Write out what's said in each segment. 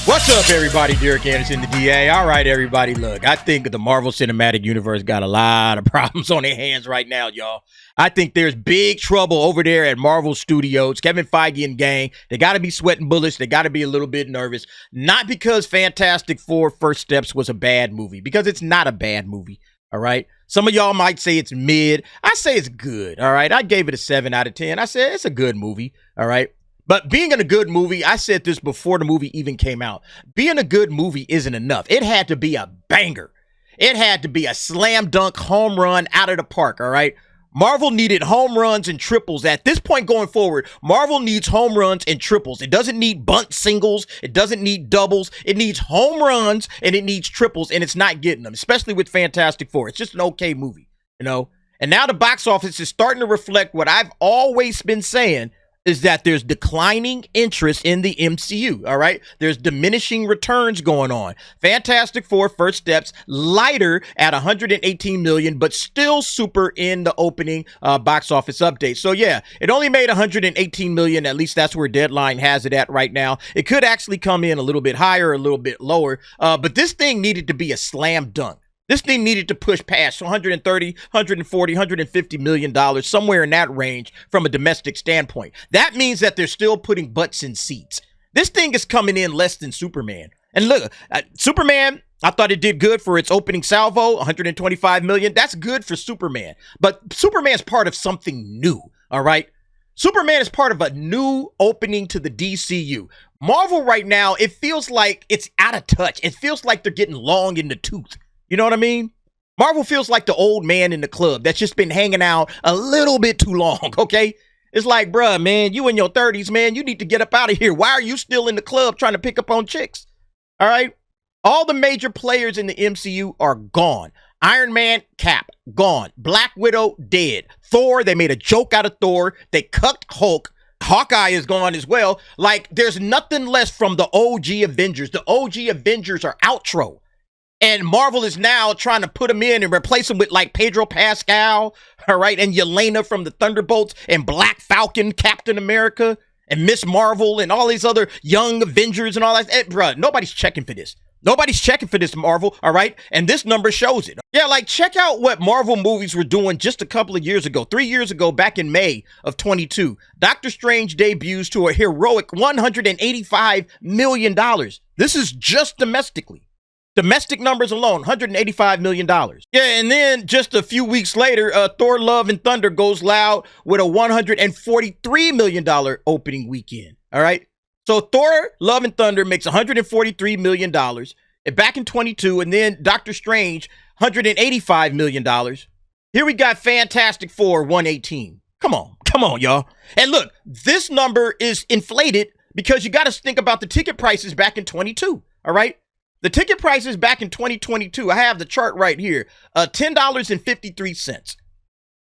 What's up, everybody? Derek Anderson, the DA. All right, everybody. Look, I think the Marvel Cinematic Universe got a lot of problems on their hands right now, y'all. I think there's big trouble over there at Marvel Studios. Kevin Feige and gang, they got to be sweating bullets. They got to be a little bit nervous. Not because Fantastic Four First Steps was a bad movie, because it's not a bad movie, all right? Some of y'all might say it's mid. I say it's good, all right? I gave it a 7 out of 10. I said it's a good movie, all right? But being in a good movie, I said this before the movie even came out, being a good movie isn't enough. It had to be a banger. It had to be a slam dunk home run out of the park, all right? Marvel needed home runs and triples. At this point going forward, Marvel needs home runs and triples. It doesn't need bunt singles. It doesn't need doubles. It needs home runs and it needs triples, and it's not getting them, especially with Fantastic Four. It's just an okay movie, you know? And now the box office is starting to reflect what I've always been saying, is that there's declining interest in the MCU, all right? There's diminishing returns going on. Fantastic Four First Steps, lighter at 118 million, but still super in the opening box office update. So yeah, it only made 118 million, at least that's where Deadline has it at right now. It could actually come in a little bit higher, a little bit lower, but this thing needed to be a slam dunk. This thing needed to push past 130, 140, 150 million dollars, somewhere in that range from a domestic standpoint. That means that they're still putting butts in seats. This thing is coming in less than Superman. And look, Superman, I thought it did good for its opening salvo, 125 million. That's good for Superman. But Superman's part of something new, all right? Superman is part of a new opening to the DCU. Marvel right now, it feels like it's out of touch. It feels like they're getting long in the tooth. You know what I mean? Marvel feels like the old man in the club that's just been hanging out a little bit too long, okay? It's like, bruh, man, you in your 30s, man, you need to get up out of here. Why are you still in the club trying to pick up on chicks? All right? All the major players in the MCU are gone. Iron Man, Cap, gone. Black Widow, dead. Thor, they made a joke out of Thor. They cucked Hulk. Hawkeye is gone as well. Like, there's nothing less from the OG Avengers. The OG Avengers are outro. And Marvel is now trying to put him in and replace him with like Pedro Pascal, all right, and Yelena from the Thunderbolts and Black Falcon, Captain America, and Miss Marvel and all these other young Avengers and all that. Bruh, nobody's checking for this. Nobody's checking for this, Marvel, all right? And this number shows it. Yeah, like check out what Marvel movies were doing just a couple of years ago. 3 years ago, back in May of 22, Doctor Strange debuts to a heroic $185 million. This is just domestically. Domestic numbers alone, $185 million. Yeah, and then just a few weeks later, Thor Love and Thunder goes loud with a $143 million opening weekend, all right? So Thor Love and Thunder makes $143 million back in 22, and then Doctor Strange, $185 million. Here we got Fantastic Four, 118. Come on, y'all. And look, this number is inflated because you got to think about the ticket prices back in 22, all right? The ticket prices back in 2022, I have the chart right here, $10.53.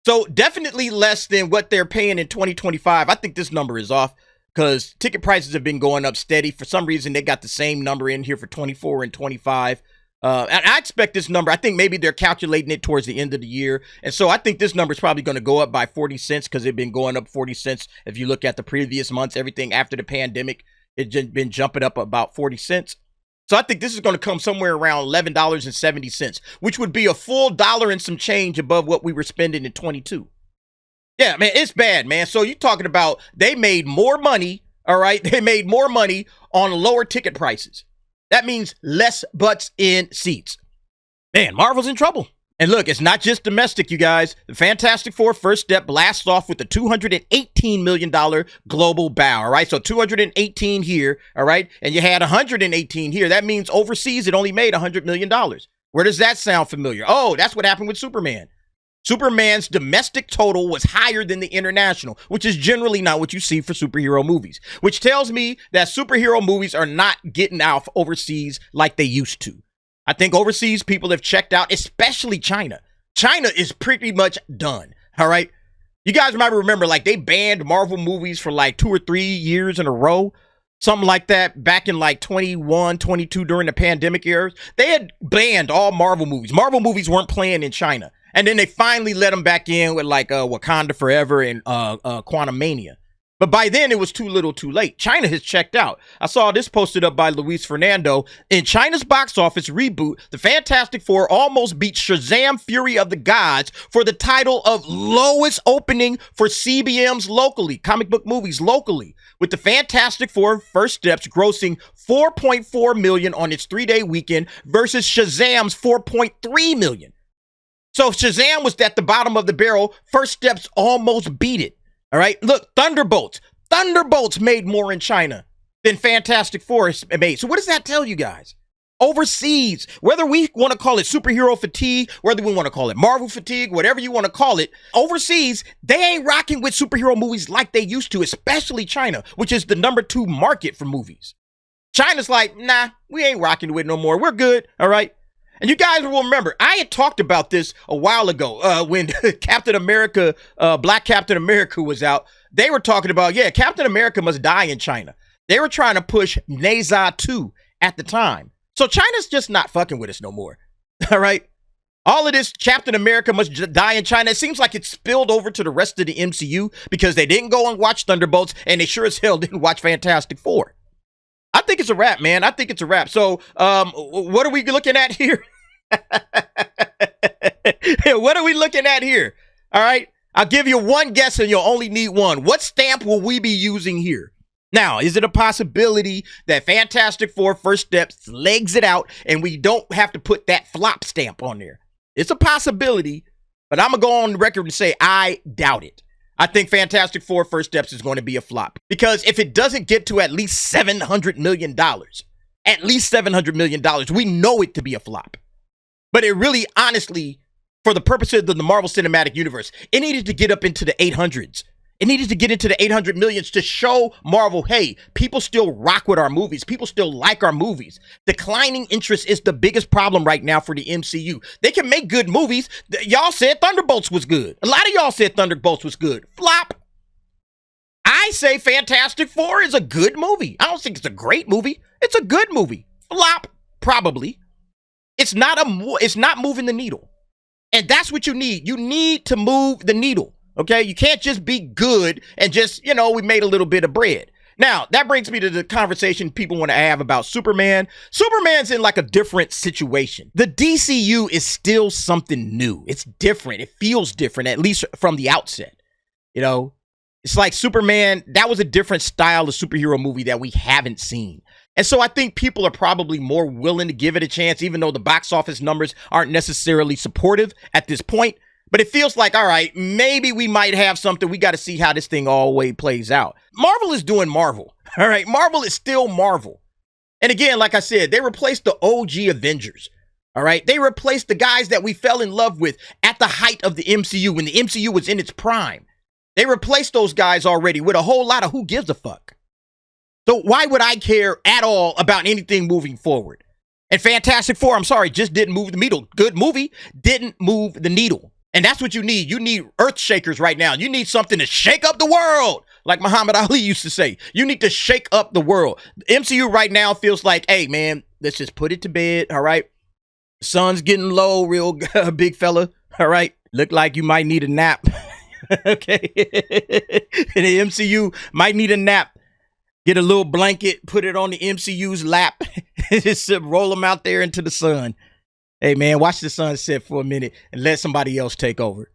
So definitely less than what they're paying in 2025. I think this number is off because ticket prices have been going up steady. For some reason, they got the same number in here for 24 and 25. And I expect this number, I think maybe they're calculating it towards the end of the year. And so I think this number is probably going to go up by 40 cents because they've been going up 40 cents. If you look at the previous months, everything after the pandemic, it's been jumping up about 40 cents. So I think this is going to come somewhere around $11.70, which would be a full dollar and some change above what we were spending in 22. Yeah, man, it's bad, man. So you're talking about they made more money, all right? They made more money on lower ticket prices. That means less butts in seats. Man, Marvel's in trouble. And look, it's not just domestic, you guys. The Fantastic Four First Step blasts off with a $218 million global bow, all right? So 218 here, all right? And you had 118 here. That means overseas it only made $100 million. Where does that sound familiar? Oh, that's what happened with Superman. Superman's domestic total was higher than the international, which is generally not what you see for superhero movies, which tells me that superhero movies are not getting out overseas like they used to. I think overseas people have checked out, especially China. China is pretty much done, all right? You guys might remember, like, they banned Marvel movies for like 2 or 3 years in a row, something like that, back in like 21, 22 during the pandemic years. They had banned all Marvel movies. Marvel movies weren't playing in China. And then they finally let them back in with like Wakanda Forever and Quantumania. But by then, it was too little too late. China has checked out. I saw this posted up by Luis Fernando. In China's box office reboot, the Fantastic Four almost beat Shazam! Fury of the Gods for the title of lowest opening for CBMs locally, comic book movies locally, with the Fantastic Four First Steps grossing $4.4 million on its 3-day weekend versus Shazam's $4.3 million. So if Shazam was at the bottom of the barrel, First Steps almost beat it. All right, look, Thunderbolts made more in China than Fantastic Four made. So what does that tell you guys? Overseas, whether we want to call it superhero fatigue, whether we want to call it Marvel fatigue, whatever you want to call it, overseas, they ain't rocking with superhero movies like they used to, especially China, which is the #2 market for movies. China's like, nah, we ain't rocking with it no more. We're good, all right? And you guys will remember, I had talked about this a while ago when Captain America, Black Captain America was out. They were talking about, yeah, Captain America must die in China. They were trying to push Neza 2 at the time. So China's just not fucking with us no more. All right? All of this Captain America must die in China, it seems like it spilled over to the rest of the MCU because they didn't go and watch Thunderbolts, and they sure as hell didn't watch Fantastic Four. I think it's a wrap, man. I think it's a wrap. So what are we looking at here? What are we looking at here? All right. I'll give you one guess and you'll only need one. What stamp will we be using here? Now, is it a possibility that Fantastic Four First Steps legs it out and we don't have to put that flop stamp on there? It's a possibility, but I'm going to go on the record and say I doubt it. I think Fantastic Four First Steps is going to be a flop because if it doesn't get to at least $700 million, we know it to be a flop. But it really, honestly, for the purposes of the Marvel Cinematic Universe, it needed to get up into the 800s. It needed to get into the 800 millions to show Marvel, hey, people still rock with our movies. People still like our movies. Declining interest is the biggest problem right now for the MCU. They can make good movies. Y'all said Thunderbolts was good. A lot of y'all said Thunderbolts was good. Flop. I say Fantastic Four is a good movie. I don't think it's a great movie. It's a good movie. Flop, probably. It's not moving the needle. And that's what you need. You need to move the needle. Okay, you can't just be good and just, we made a little bit of bread. Now, that brings me to the conversation people want to have about Superman. Superman's in like a different situation. The DCU is still something new. It's different. It feels different, at least from the outset. It's like Superman, that was a different style of superhero movie that we haven't seen. And so I think people are probably more willing to give it a chance, even though the box office numbers aren't necessarily supportive at this point. But it feels like, all right, maybe we might have something. We got to see how this thing always plays out. Marvel is doing Marvel. All right. Marvel is still Marvel. And again, like I said, they replaced the OG Avengers. All right. They replaced the guys that we fell in love with at the height of the MCU when the MCU was in its prime. They replaced those guys already with a whole lot of who gives a fuck. So why would I care at all about anything moving forward? And Fantastic Four, I'm sorry, just didn't move the needle. Good movie, didn't move the needle. And that's what you need. You need earth shakers right now. You need something to shake up the world. Like Muhammad Ali used to say, you need to shake up the world. The MCU right now feels like, hey, man, let's just put it to bed. All right. The sun's getting low, real big fella. All right. Look like you might need a nap. Okay. And the MCU might need a nap. Get a little blanket, put it on the MCU's lap. Just roll them out there into the sun. Hey, man, watch the sun set for a minute and let somebody else take over.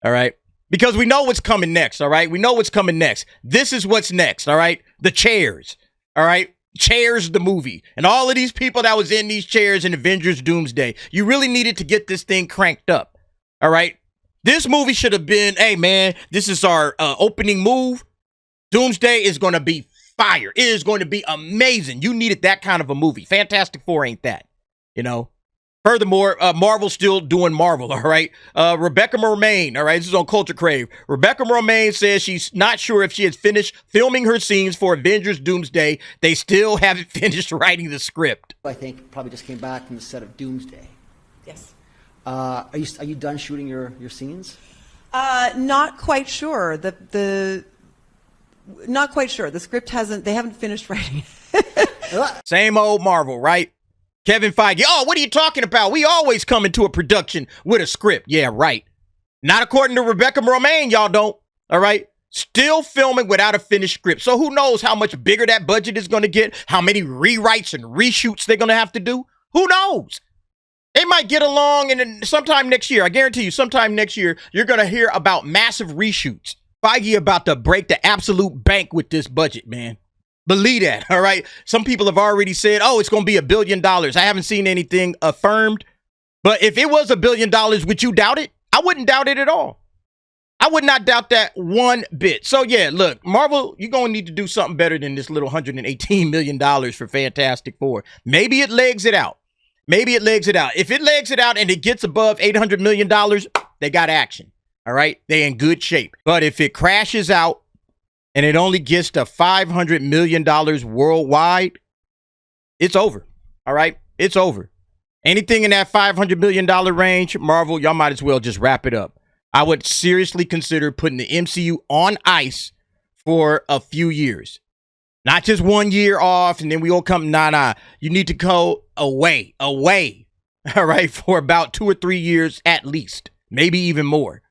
All right. Because we know what's coming next. All right. We know what's coming next. This is what's next. All right. The chairs. All right. Chairs, the movie. And all of these people that was in these chairs in Avengers Doomsday. You really needed to get this thing cranked up. All right. This movie should have been, hey, man, this is our opening move. Doomsday is going to be fire. It is going to be amazing. You needed that kind of a movie. Fantastic Four ain't that, Furthermore, Marvel's still doing Marvel, all right? Rebecca Romaine, all right? This is on Culture Crave. Rebecca Romaine says she's not sure if she has finished filming her scenes for Avengers Doomsday. They still haven't finished writing the script. I think probably just came back from the set of Doomsday. Yes. Are you done shooting your scenes? Not quite sure. Not quite sure. The script they haven't finished writing. Same old Marvel, right? Kevin Feige, what are you talking about? We always come into a production with a script. Yeah, right. Not according to Rebecca Romaine, y'all don't. All right. Still filming without a finished script. So who knows how much bigger that budget is going to get, how many rewrites and reshoots they're going to have to do. Who knows? They might get along, and then sometime next year, I guarantee you, sometime next year, you're going to hear about massive reshoots. Feige about to break the absolute bank with this budget, man. Believe that, all right? Some people have already said, oh, it's going to be $1 billion. I haven't seen anything affirmed. But if it was $1 billion, would you doubt it? I wouldn't doubt it at all. I would not doubt that one bit. So, yeah, look, Marvel, you're going to need to do something better than this little $118 million for Fantastic Four. Maybe it legs it out. Maybe it legs it out. If it legs it out and it gets above $800 million, they got action. All right? They in good shape. But if it crashes out and it only gets to $500 million worldwide, it's over. All right? It's over. Anything in that $500 million range, Marvel, y'all might as well just wrap it up. I would seriously consider putting the MCU on ice for a few years. Not just 1 year off and then we all come, nah. You need to go away, all right, for about 2 or 3 years at least, maybe even more.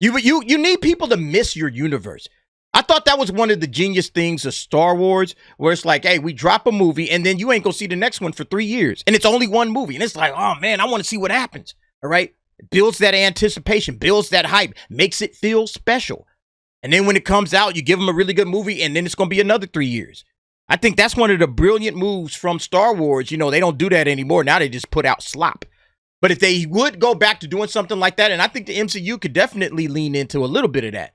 You need people to miss your universe. I thought that was one of the genius things of Star Wars, where it's like, hey, we drop a movie and then you ain't gonna see the next one for 3 years. And it's only one movie. And it's like, oh man, I want to see what happens. All right. Builds that anticipation, builds that hype, makes it feel special. And then when it comes out, you give them a really good movie and then it's going to be another 3 years. I think that's one of the brilliant moves from Star Wars. You know, they don't do that anymore. Now they just put out slop. But if they would go back to doing something like that, and I think the MCU could definitely lean into a little bit of that.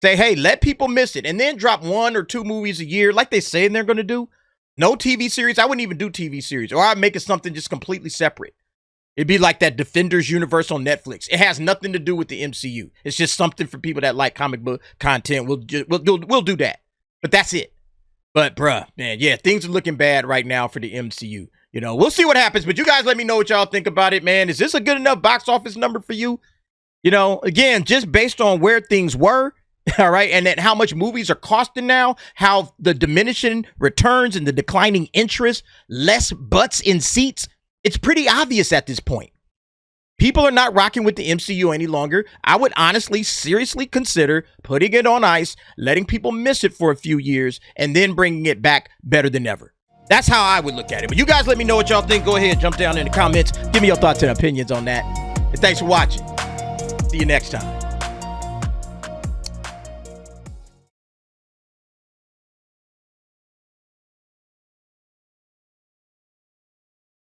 Say, hey, let people miss it and then drop 1 or 2 movies a year like they say they're going to do. No TV series. I wouldn't even do TV series, or I'd make it something just completely separate. It'd be like that Defenders universe on Netflix. It has nothing to do with the MCU. It's just something for people that like comic book content. We'll do that. But that's it. But bruh, man, yeah, things are looking bad right now for the MCU. You know, we'll see what happens. But you guys let me know what y'all think about it, man. Is this a good enough box office number for you? You know, again, just based on where things were, all right, and then how much movies are costing now, how the diminishing returns and the declining interest, less butts in seats. It's pretty obvious at this point. People are not rocking with the MCU any longer. I would honestly, seriously consider putting it on ice, letting people miss it for a few years, and then bringing it back better than ever. That's how I would look at it. But you guys let me know what y'all think. Go ahead, jump down in the comments. Give me your thoughts and opinions on that. And thanks for watching. See you next time.